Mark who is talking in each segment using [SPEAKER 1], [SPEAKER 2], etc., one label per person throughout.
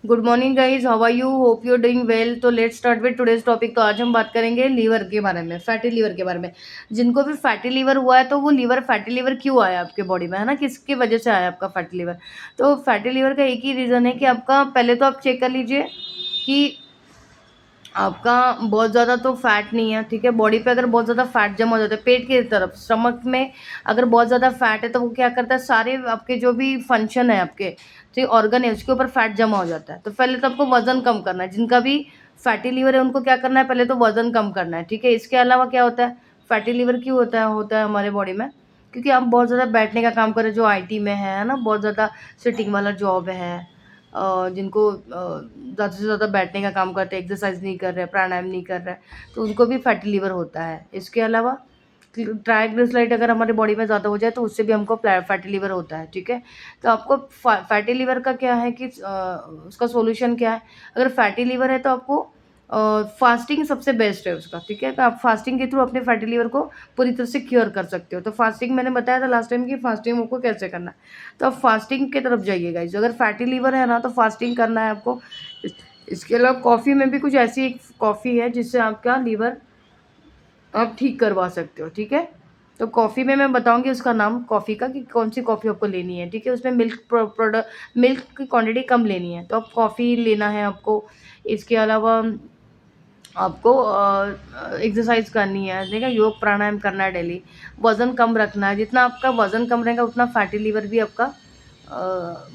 [SPEAKER 1] Good morning guys, how are you? Hope you doing well. तो let's start with today's topic. तो आज हम बात करेंगे लीवर के बारे में, फैटी लीवर के बारे में। जिनको भी फैटी लीवर हुआ है तो वो लीवर फैटी लीवर क्यों आया आपके बॉडी में, है ना, किसकी वजह से आया आपका फैटी लीवर। तो फैटी लीवर का एक ही रीज़न है कि आपका, पहले तो आप चेक कर लीजिए कि आपका बहुत ज़्यादा तो फैट नहीं है, ठीक है। बॉडी पे अगर बहुत ज़्यादा फैट जमा हो जाता है पेट की तरफ, स्टमक में अगर बहुत ज़्यादा फैट है तो वो क्या करता है, सारे आपके जो भी फंक्शन है, आपके जो ऑर्गन है उसके ऊपर फैट जमा हो जाता है। तो पहले तो आपको वजन कम करना है। जिनका भी फैटी लीवर है उनको क्या करना है, पहले तो वजन कम करना है, ठीक है। इसके अलावा क्या होता है, फैटी लीवर क्यों होता है हमारे बॉडी में, क्योंकि हम बहुत ज़्यादा बैठने का काम करें, जो आईटी में है ना, बहुत ज़्यादा सिटिंग वाला जॉब है। जिनको ज़्यादा से ज़्यादा बैठने का काम करते हैं, एक्सरसाइज नहीं कर रहे, प्राणायाम नहीं कर रहे, तो उनको भी फैटी लीवर होता है। इसके अलावा ट्राइग्लिसराइड अगर हमारी बॉडी में ज़्यादा हो जाए तो उससे भी हमको फैटी लीवर होता है, ठीक है। तो आपको फैटी लीवर का क्या है कि उसका सॉल्यूशन क्या है। अगर फैटी लीवर है तो आपको फास्टिंग सबसे बेस्ट है उसका, ठीक है। तो आप फास्टिंग के थ्रू अपने फैटी लीवर को पूरी तरह से क्योर कर सकते हो। तो फास्टिंग मैंने बताया था लास्ट टाइम कि फास्टिंग आपको कैसे करना है। तो आप फास्टिंग की तरफ जाइएगा। इस अगर फैटी लीवर है ना तो फास्टिंग करना है आपको। इसके अलावा कॉफ़ी में भी कुछ ऐसी एक कॉफ़ी है जिससे आपका लीवर आप ठीक करवा सकते हो, ठीक है। तो कॉफ़ी में मैं बताऊँगी उसका नाम कॉफ़ी का, कि कौन सी कॉफ़ी आपको लेनी है, ठीक है। उसमें मिल्क की क्वांटिटी कम लेनी है, तो आप कॉफ़ी लेना है आपको। इसके अलावा आपको एक्सरसाइज करनी है, ठीक है, योग प्राणायाम करना है डेली। वज़न कम रखना है। जितना आपका वज़न कम रहेगा उतना फैटी लीवर भी आपका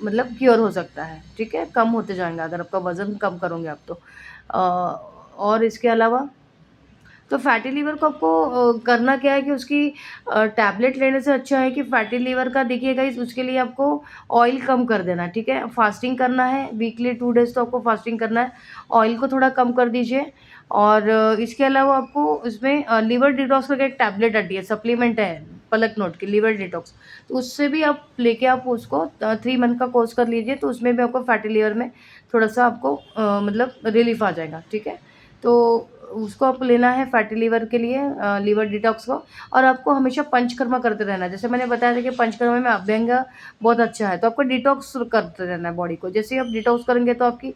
[SPEAKER 1] मतलब क्योर हो सकता है, ठीक है, कम होते जाएगा अगर आपका वज़न कम करोगे आप तो। और इसके अलावा तो फैटी लीवर को आपको करना क्या है कि उसकी टैबलेट लेने से अच्छा है कि फैटी लीवर का देखिए गाइस, उसके लिए आपको ऑयल कम कर देना है, ठीक है। फास्टिंग करना है, वीकली 2 डेज़ तो आपको फास्टिंग करना है। ऑयल को थोड़ा कम कर दीजिए। और इसके अलावा आपको उसमें लिवर डिटॉक्स करके एक टैबलेट आती है, सप्लीमेंट है पलक नोट की, लिवर डिटॉक्स। तो उससे भी आप लेके आप उसको 3 मंथ का कोर्स कर लीजिए, तो उसमें भी आपको फैटी लीवर में थोड़ा-सा आपको मतलब रिलीफ़ आ जाएगा, ठीक है। तो उसको आपको लेना है फैटी लीवर के लिए, लीवर डिटॉक्स को। और आपको हमेशा पंचकर्मा करते रहना है। जैसे मैंने बताया था कि पंचकर्मा में अभ्यंग बहुत अच्छा है, तो आपको डिटॉक्स करते रहना है बॉडी को। जैसे ही आप डिटॉक्स करेंगे तो आपकी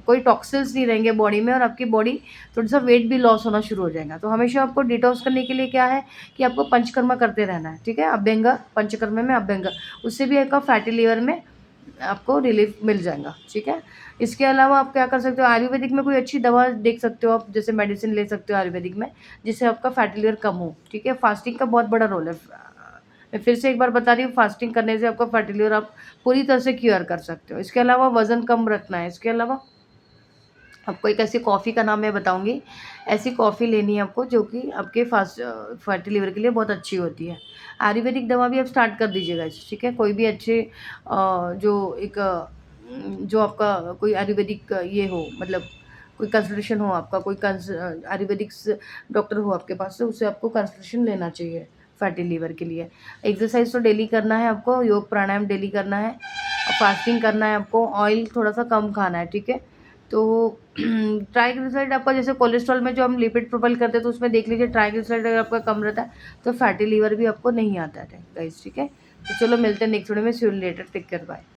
[SPEAKER 1] कोई टॉक्सिन्स नहीं रहेंगे बॉडी में, और आपकी बॉडी थोड़ा-सा वेट भी लॉस होना शुरू हो जाएगा। तो हमेशा आपको डिटॉक्स करने के लिए क्या है कि आपको पंचकर्मा करते रहना है, ठीक है। अभ्यंग, पंचकर्मा में अभ्यंग, उससे भी आपका फैटी लीवर में आपको रिलीफ मिल जाएगा, ठीक है। इसके अलावा आप क्या कर सकते हो, आयुर्वेदिक में कोई अच्छी दवा देख सकते हो आप, जैसे मेडिसिन ले सकते हो आयुर्वेदिक में, जिससे आपका फैटी लिवर कम हो, ठीक है। फास्टिंग का बहुत बड़ा रोल है। मैं फिर से एक बार बता रही हूँ, फास्टिंग करने से आपका फैटी लिवर आप पूरी तरह से क्योर कर सकते हो। इसके अलावा वज़न कम रखना है। इसके अलावा आपको एक ऐसी कॉफ़ी का नाम मैं बताऊँगी, ऐसी कॉफ़ी लेनी है आपको जो कि आपके फैटी लिवर के लिए बहुत अच्छी होती है। आयुर्वेदिक दवा भी आप स्टार्ट कर दीजिएगा इससे, ठीक है। कोई भी अच्छे जो एक जो आपका कोई आयुर्वेदिक ये हो, मतलब कोई कंसल्टेशन हो आपका, कोई आयुर्वेदिक डॉक्टर हो आपके पास, तो उससे आपको कंसल्टेशन लेना चाहिए फैटी लिवर के लिए। एक्सरसाइज तो डेली करना है आपको, योग प्राणायाम डेली करना है, फास्टिंग करना है आपको, ऑयल थोड़ा-सा कम खाना है, ठीक है। तो ट्राइग्लिसराइड आपका, जैसे कोलेस्ट्रॉल में जो हम लिपिड प्रोफाइल करते हैं तो उसमें देख लीजिए ट्राइग्लिसराइड अगर आपका कम रहता है तो फैटी लीवर भी आपको नहीं आता है गाइस, ठीक है। तो चलो मिलते हैं नेक्स्ट वीडियो में। See you later, take care, bye.